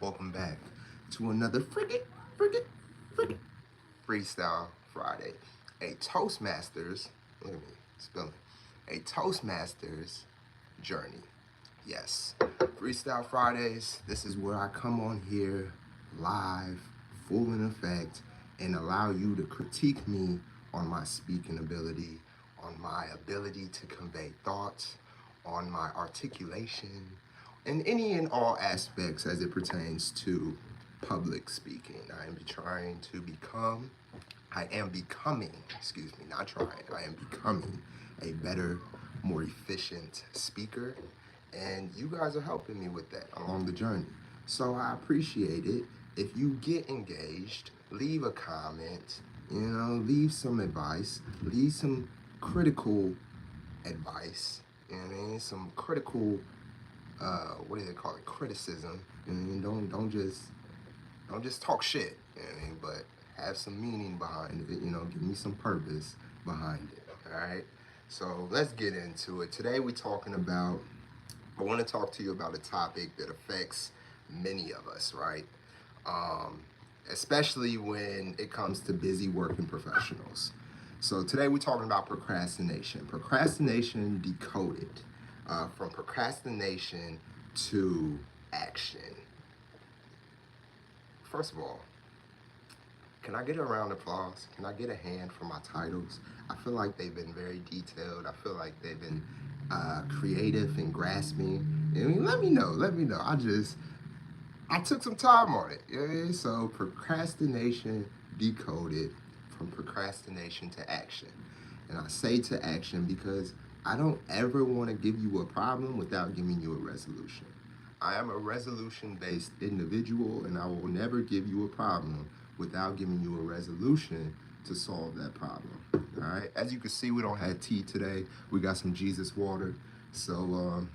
Welcome back to another frickin' Freestyle Friday. A Toastmasters, look at me spelling, a Toastmasters journey. Yes, Freestyle Fridays, this is where I come on here live, full in effect, and allow you to critique me on my speaking ability, on my ability to convey thoughts, on my articulation, in any and all aspects as it pertains to public speaking. I am becoming, excuse me, not trying, I am becoming a better, more efficient speaker. And you guys are helping me with that along the journey. So I appreciate it. If you get engaged, leave a comment, leave some advice, leave some critical advice, some critical what do they call it? Criticism. Don't just talk shit. But have some meaning behind it. Give me some purpose behind it. All right. So let's get into it. Today we're talking about. I want to talk to you about a topic that affects many of us, right? Especially when it comes to busy working professionals. So today we're talking about procrastination. Procrastination decoded. From procrastination to action. First of all, can I get a round of applause? Can I get a hand for my titles? I feel like they've been very detailed. I feel like they've been creative and grasping. Let me know. I took some time on it. So procrastination decoded from procrastination to action. And I say to action because I don't ever want to give you a problem without giving you a resolution. I am a resolution-based individual, and I will never give you a problem without giving you a resolution to solve that problem. All right. As you can see, we don't have tea today. We got some Jesus water. So,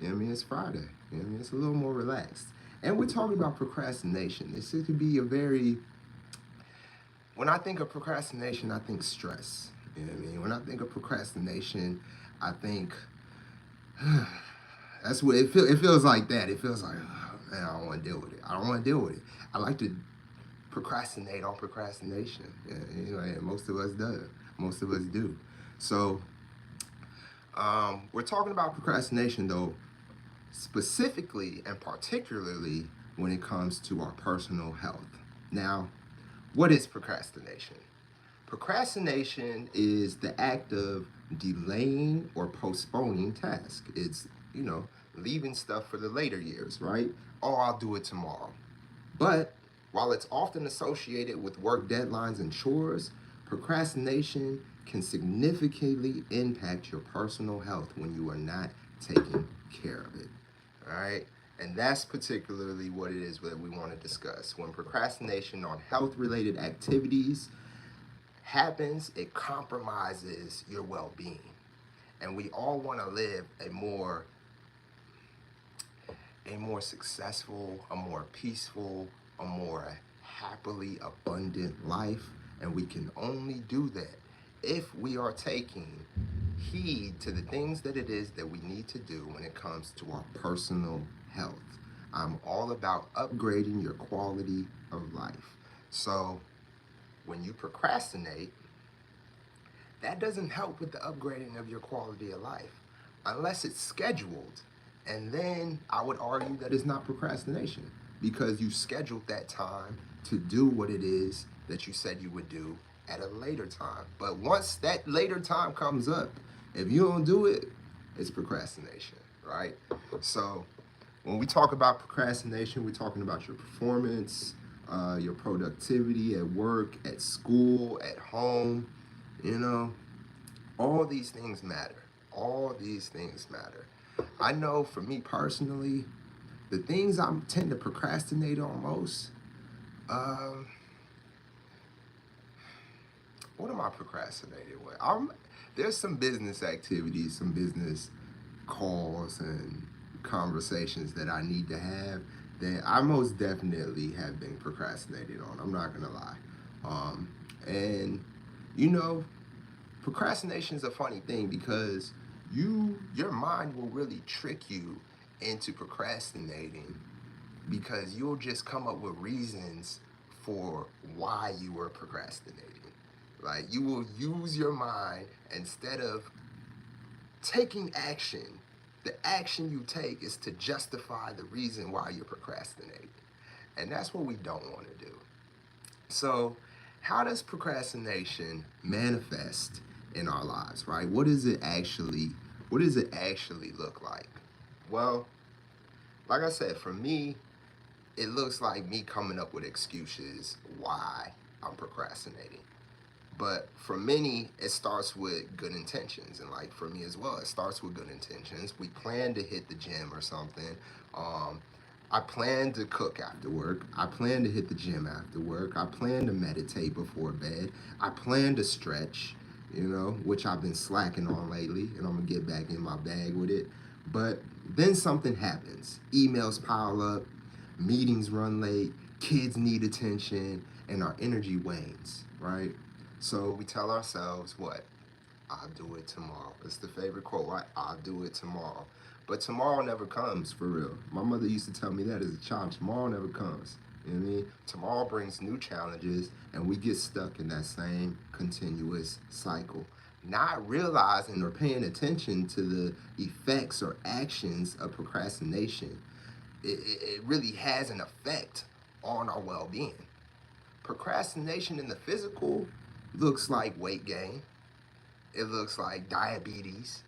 it's Friday. It's a little more relaxed. And we're talking about procrastination. This could be a very. When I think of procrastination, I think stress. When I think of procrastination, I think that's what it feels. It feels like that. It feels like, oh, man, I don't want to deal with it. I don't want to deal with it. I like to procrastinate on procrastination. And most of us do. Most of us do. So we're talking about procrastination, though, specifically and particularly when it comes to our personal health. Now, what is procrastination? Procrastination is the act of delaying or postponing tasks. It's, leaving stuff for the later years, right? Oh, I'll do it tomorrow. But while it's often associated with work deadlines and chores, procrastination can significantly impact your personal health when you are not taking care of it. All right? And that's particularly what it is that we want to discuss. When procrastination on health related activities happens, it compromises your well being. And we all want to live a more successful, a more peaceful, a more happily abundant life. And we can only do that if we are taking heed to the things that it is that we need to do when it comes to our personal health. I'm all about upgrading your quality of life. So when you procrastinate, that doesn't help with the upgrading of your quality of life unless it's scheduled. And then I would argue that it's not procrastination because you scheduled that time to do what it is that you said you would do at a later time. But once that later time comes up, if you don't do it, it's procrastination, right? So when we talk about procrastination, we're talking about your performance, your productivity at work, at school, at home. All these things matter. All these things matter. I know for me personally, the things I tend to procrastinate on most, um, what am I procrastinating with? There's some business activities, some business calls and conversations that I need to have that I most definitely have been procrastinating on. I'm not gonna lie. And you know, procrastination is a funny thing because your mind will really trick you into procrastinating because you'll just come up with reasons for why you were procrastinating. Like you will use your mind instead of taking action. The action you take is to justify the reason why you're procrastinating. And that's what we don't want to do. So, how does procrastination manifest in our lives, right? What does it actually look like? Well, like I said, for me, it looks like me coming up with excuses why I'm procrastinating. But for many, it starts with good intentions. And like for me as well, it starts with good intentions. We plan to hit the gym or something. Um, I plan to cook after work. I plan to hit the gym after work. I plan to meditate before bed. I plan to stretch, which I've been slacking on lately, and I'm gonna get back in my bag with it. But then something happens. Emails pile up, meetings run late, kids need attention, and our energy wanes, right? So we tell ourselves what? I'll do it tomorrow. It's the favorite quote, right? I'll do it tomorrow. But tomorrow never comes, for real. My mother used to tell me that as a child. Tomorrow never comes. You know what I mean? Tomorrow brings new challenges, and we get stuck in that same continuous cycle, not realizing or paying attention to the effects or actions of procrastination. It really has an effect on our well-being. Procrastination in the physical looks like weight gain. It looks like diabetes.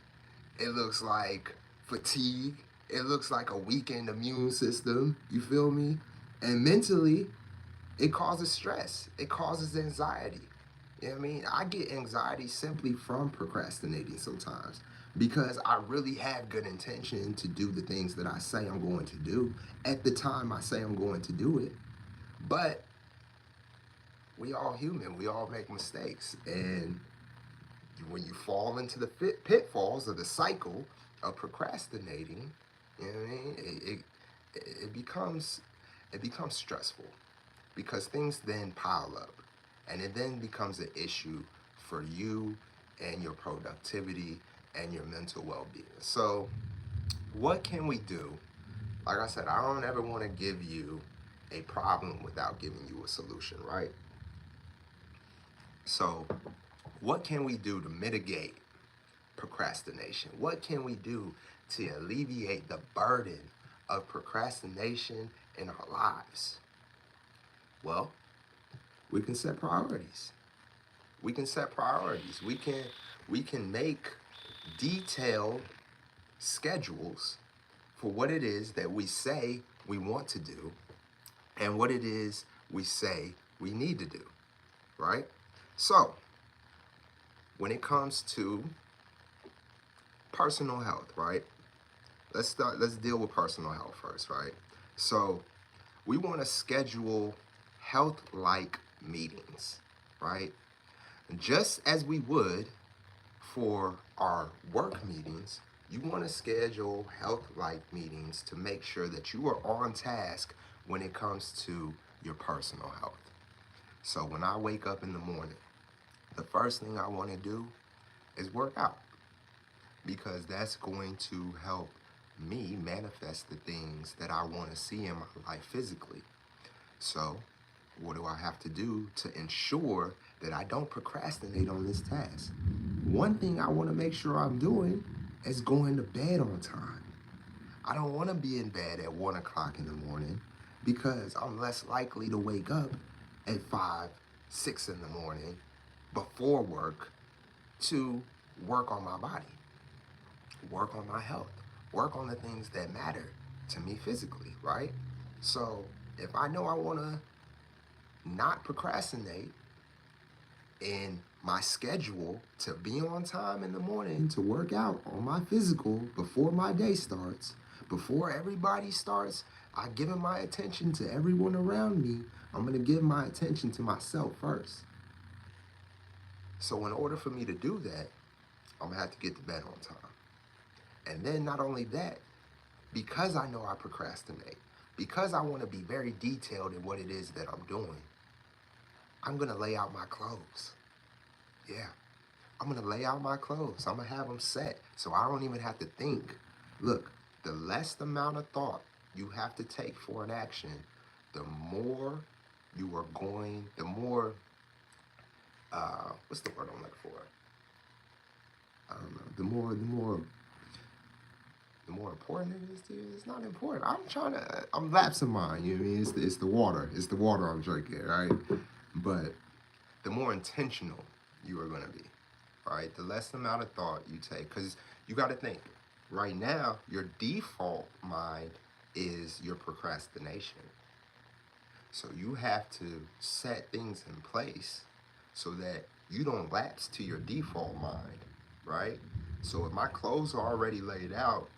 It looks like fatigue. It looks like a weakened immune system. You feel me? And mentally, it causes stress. It causes anxiety. You know what I mean? I get anxiety simply from procrastinating sometimes because I really have good intention to do the things that I say I'm going to do at the time I say I'm going to do it. But we all human. We all make mistakes. And when you fall into the pitfalls of the cycle of procrastinating, you know what I mean? It becomes stressful because things then pile up, and it then becomes an issue for you and your productivity and your mental well-being. So, what can we do? Like I said, I don't ever want to give you a problem without giving you a solution, right? So, what can we do to mitigate procrastination? What can we do to alleviate the burden of procrastination in our lives? Well, we can set priorities. We can set priorities. We can make detailed schedules for what it is that we say we want to do and what it is we say we need to do, right? So, when it comes to personal health, right? Let's deal with personal health first, right? So, we want to schedule health-like meetings, right? Just as we would for our work meetings, you want to schedule health-like meetings to make sure that you are on task when it comes to your personal health. So when I wake up in the morning, the first thing I want to do is work out because that's going to help me manifest the things that I want to see in my life physically. So what do I have to do to ensure that I don't procrastinate on this task? One thing I want to make sure I'm doing is going to bed on time. I don't want to be in bed at 1 o'clock in the morning because I'm less likely to wake up at 5, 6 in the morning before work to work on my body, work on my health, work on the things that matter to me physically, right? So if I know I want to not procrastinate in my schedule to be on time in the morning to work out on my physical before my day starts, before everybody starts, I giving my attention to everyone around me. I'm going to give my attention to myself first. So in order for me to do that, I'm going to have to get to bed on time. And then not only that, because I know I procrastinate, because I want to be very detailed in what it is that I'm doing, I'm going to lay out my clothes. Yeah, I'm going to lay out my clothes. I'm going to have them set so I don't even have to think. Look, the less amount of thought you have to take for an action, the more you are going, the more, what's the word I'm looking for? I don't know. The more important it is to you, it's not important. I'm lapsing mine, you know what I mean? It's the water. It's the water I'm drinking, right? But the more intentional you are going to be, right? The less amount of thought you take. Because you got to think, right now, your default mind is your procrastination. So you have to set things in place so that you don't lapse to your default mind, right? So if my clothes are already laid out,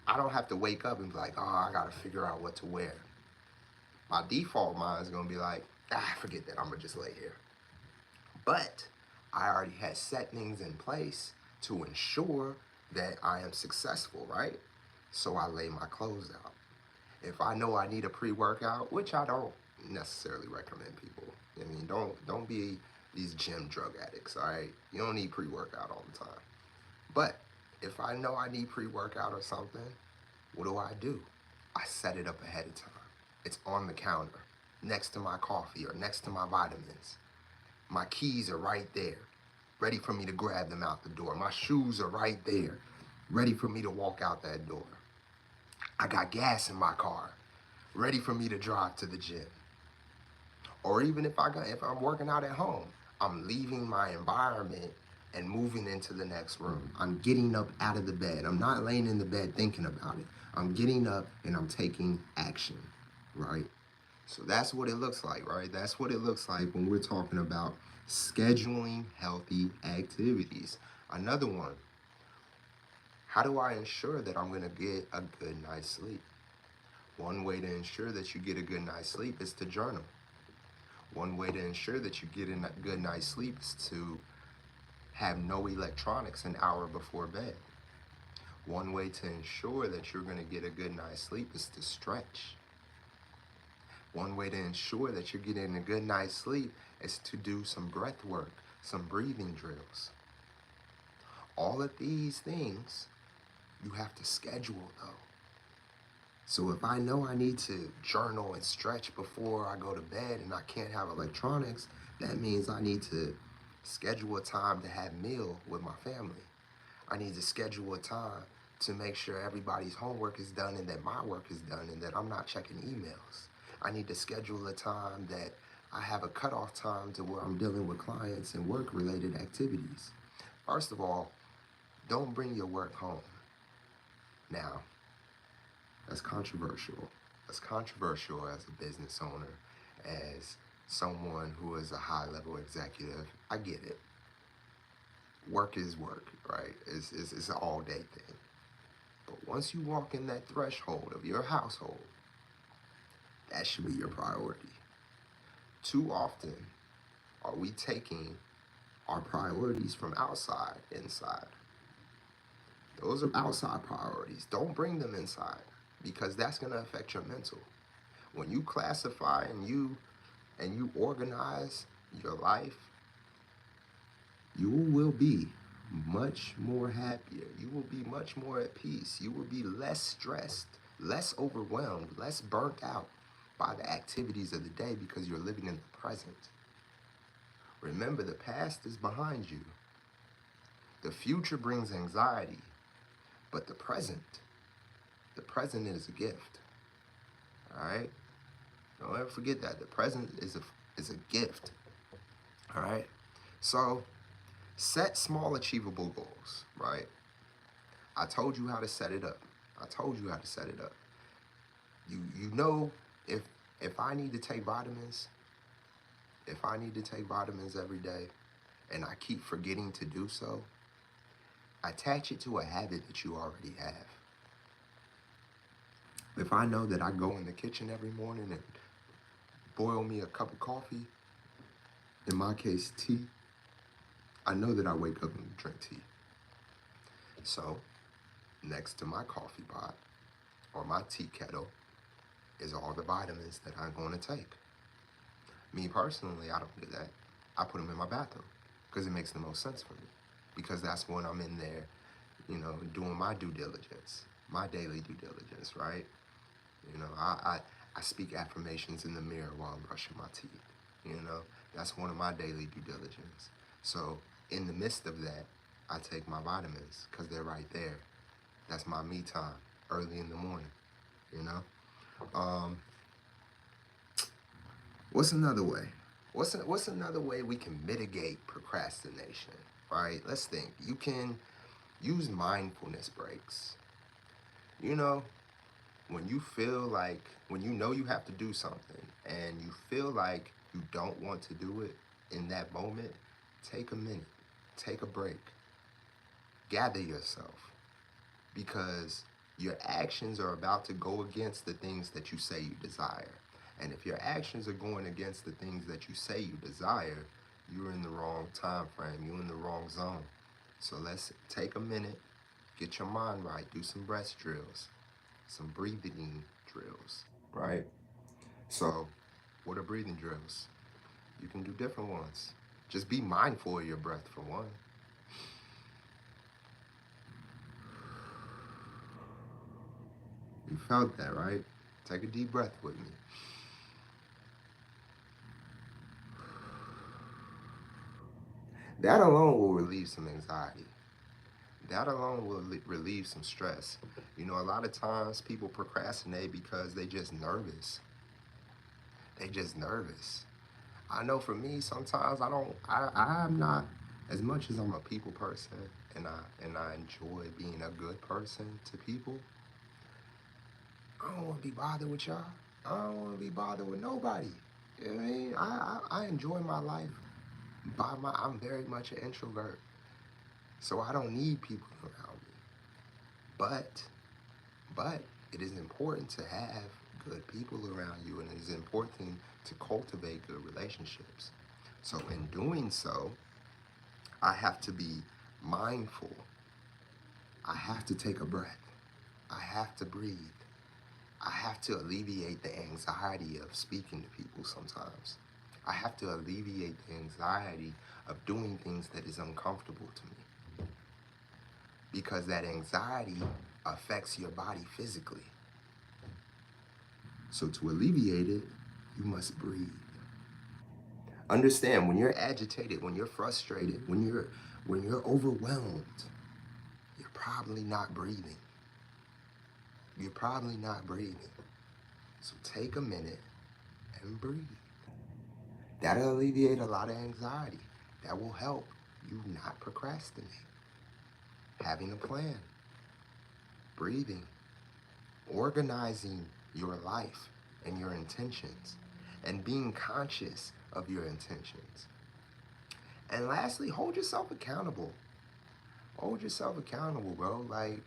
I don't have to wake up and be like, oh, I got to figure out what to wear. My default mind is going to be like, forget that. I'm going to just lay here. But I already had set things in place to ensure that I am successful, right? So I lay my clothes out. If I know I need a pre-workout, which I don't necessarily recommend people. I mean, don't be these gym drug addicts, all right? You don't need pre-workout all the time. But if I know I need pre-workout or something, what do? I set it up ahead of time. It's on the counter, next to my coffee or next to my vitamins. My keys are right there, ready for me to grab them out the door. My shoes are right there, ready for me to walk out that door. I got gas in my car, ready for me to drive to the gym. Or even if I'm working out at home, I'm leaving my environment and moving into the next room. I'm getting up out of the bed. I'm not laying in the bed thinking about it. I'm getting up and I'm taking action, right? So that's what it looks like, right? That's what it looks like when we're talking about scheduling healthy activities. Another one, how do I ensure that I'm going to get a good night's sleep? One way to ensure that you get a good night's sleep is to journal. One way to ensure that you get a good night's sleep is to have no electronics an hour before bed. One way to ensure that you're going to get a good night's sleep is to stretch. One way to ensure that you're getting a good night's sleep is to do some breath work, some breathing drills. All of these things you have to schedule though. So if I know I need to journal and stretch before I go to bed and I can't have electronics, that means I need to schedule a time to have meal with my family. I need to schedule a time to make sure everybody's homework is done and that my work is done and that I'm not checking emails. I need to schedule a time that I have a cutoff time to where I'm dealing with clients and work-related activities. First of all, don't bring your work home. Now, that's controversial. That's controversial as a business owner, as someone who is a high-level executive. I get it. Work is work, right? It's an all-day thing. But once you walk in that threshold of your household, that should be your priority. Too often are we taking our priorities from outside inside. Those are outside priorities. Don't bring them inside because that's going to affect your mental. When you classify and you organize your life, you will be much more happier. You will be much more at peace. You will be less stressed, less overwhelmed, less burnt out by the activities of the day because you're living in the present. Remember, the past is behind you. The future brings anxiety, but the present is a gift. All right? Don't ever forget that. The present is a gift. All right? So, set small achievable goals, right? I told you how to set it up. You know if I need to take vitamins, every day and I keep forgetting to do so, attach it to a habit that you already have. If I know that I go in the kitchen every morning and boil me a cup of coffee, in my case tea, I know that I wake up and drink tea. So, next to my coffee pot or my tea kettle is all the vitamins that I'm going to take. Me personally, I don't do that. I put them in my bathroom because it makes the most sense for me. Because that's when I'm in there, doing my due diligence, my daily due diligence, right? You know, I speak affirmations in the mirror while I'm brushing my teeth. You know, that's one of my daily due diligence. So in the midst of that, I take my vitamins because they're right there. That's my me time early in the morning. You know, um, what's another way? What's another way we can mitigate procrastination? Right? Let's think. You can use mindfulness breaks. You know, when you know you have to do something and you feel like you don't want to do it in that moment, take a minute, take a break, gather yourself, because your actions are about to go against the things that you say you desire. And if your actions are going against the things that you say you desire, you're in the wrong time frame, you're in the wrong zone. So let's take a minute, get your mind right, do some breath drills, some breathing drills, right? So, what are breathing drills? You can do different ones. Just be mindful of your breath for one. You felt that, right? Take a deep breath with me. That alone will relieve some anxiety. That alone will relieve some stress. You know, a lot of times people procrastinate because they just nervous. They just nervous. I know for me, sometimes I'm not, as much as I'm a people person and I enjoy being a good person to people, I don't want to be bothered with y'all. I don't want to be bothered with nobody. You know what I mean? I enjoy my life I'm very much an introvert. So I don't need people around me. But but it is important to have good people around you, and it is important to cultivate good relationships. So in doing so, I have to be mindful. I have to take a breath. I have to breathe. I have to alleviate the anxiety of speaking to people sometimes. I have to alleviate the anxiety of doing things that is uncomfortable to me, because that anxiety affects your body physically. So to alleviate it, you must breathe. Understand, when you're agitated, when you're frustrated, when you're overwhelmed, you're probably not breathing. You're probably not breathing. So take a minute and breathe. That'll alleviate a lot of anxiety. That will help you not procrastinate. Having a plan, breathing, organizing your life and your intentions, and being conscious of your intentions. And lastly, hold yourself accountable. Hold yourself accountable, bro. Like,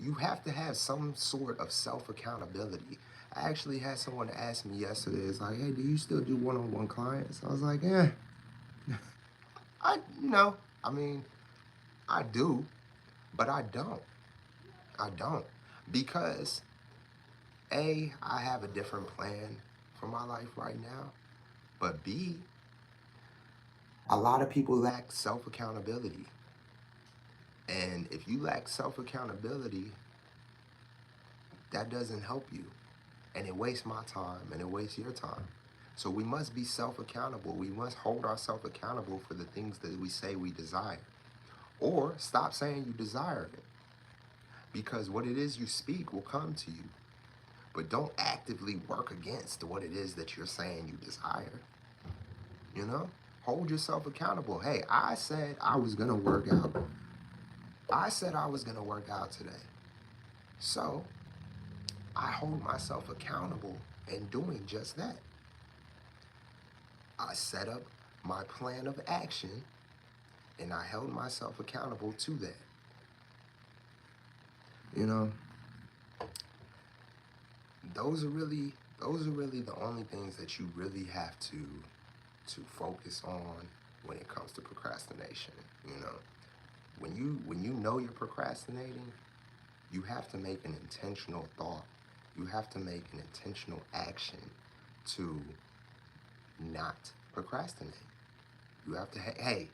you have to have some sort of self accountability. I actually had someone ask me yesterday, it's like, hey, do you still do one-on-one clients? I was like, I, you know, I mean, I do, but I don't. I don't. Because, A, I have a different plan for my life right now. But B, a lot of people lack self accountability. And if you lack self accountability, that doesn't help you. And it wastes my time and it wastes your time. So we must be self accountable. We must hold ourselves accountable for the things that we say we desire. Or stop saying you desire it. Because what it is you speak will come to you. But don't actively work against what it is that you're saying you desire. You know? Hold yourself accountable. Hey, I said I was going to work out. I said I was going to work out today. So I hold myself accountable in doing just that. I set up my plan of action and I held myself accountable to that. You know, those are really the only things that you really have to focus on when it comes to procrastination. You know, when you know you're procrastinating, you have to make an intentional thought. You have to make an intentional action to not procrastinate. You have to, hey,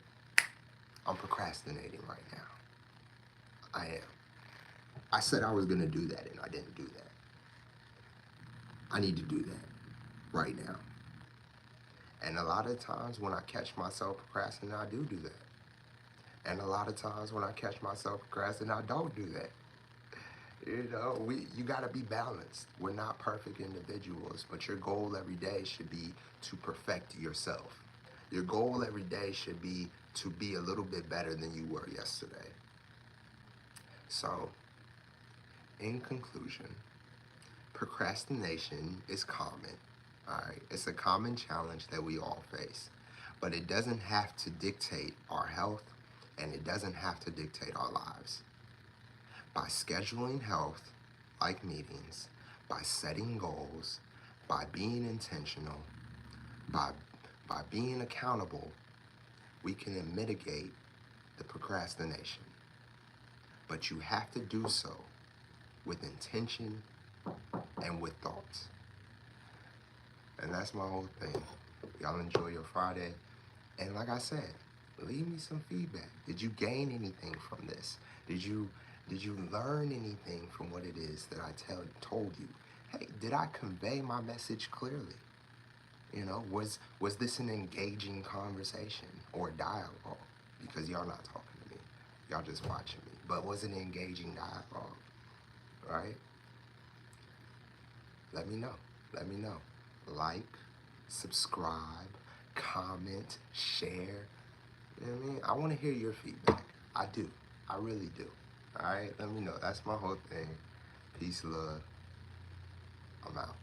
I'm procrastinating right now. I am. I said I was going to do that and I didn't do that. I need to do that right now. And a lot of times when I catch myself procrastinating, I do that. And a lot of times when I catch myself procrastinating, I don't do that. You got to be balanced. We're not perfect individuals, but your goal every day should be to perfect yourself. Your goal every day should be to be a little bit better than you were yesterday. So, in conclusion, procrastination is common. All right, it's a common challenge that we all face, but it doesn't have to dictate our health, and it doesn't have to dictate our lives. By scheduling health, like meetings, by setting goals, by being intentional, by being accountable, we can mitigate the procrastination. But you have to do so with intention and with thoughts. And that's my whole thing. Y'all enjoy your Friday. And like I said, leave me some feedback. Did you gain anything from this? Did you learn anything from what it is that I told you? Hey, did I convey my message clearly? Was this an engaging conversation or dialogue? Because y'all not talking to me. Y'all just watching me. But was it an engaging dialogue? Right? Let me know. Let me know. Like, subscribe, comment, share. You know what I mean? I want to hear your feedback. I do. I really do. All right? Let me know. That's my whole thing. Peace, love. I'm out.